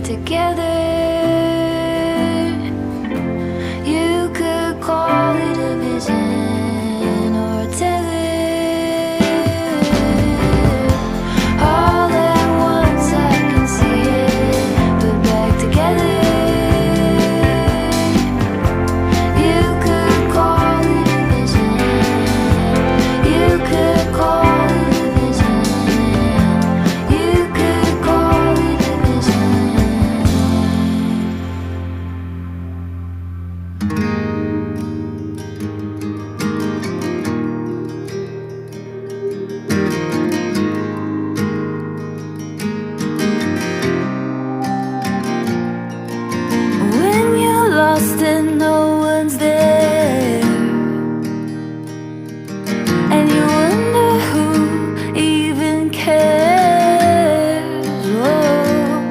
together. You could call it a vision or a tether. All at once I can see it, put back together. You could call it a vision. You could call it a vision. You could call it a vision. When you're lost and no one's there, and you wonder who even cares. Whoa.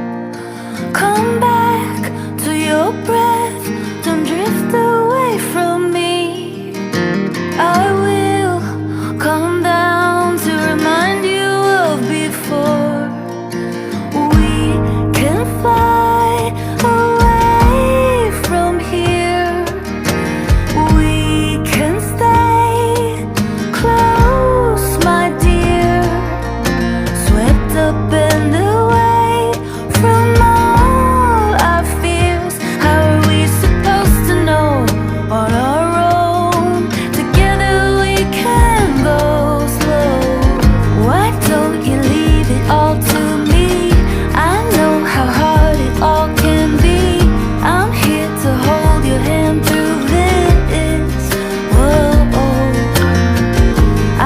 Come back to your breath, don't drift away from me. I will come down to remind you of before. We can fly away from here. We can stay close, my dear. Swept up and away from all our fears. How are we supposed to know on our own? Together we can go slow. Why don't you leave it all to me? I know how hard it all can be. I'm here to hold your hand through this. Whoa,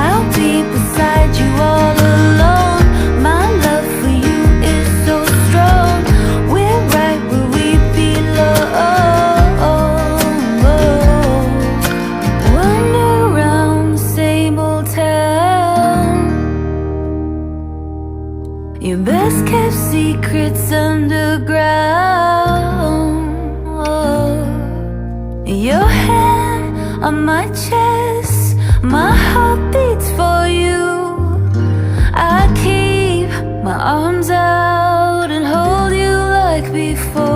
I'll be beside you all alone. My love for you is so strong. We're right where we belong. Wander around the same old town. Your best kept secrets underground. Your hand on my chest, my heart beats for you. I keep my arms out and hold you like before.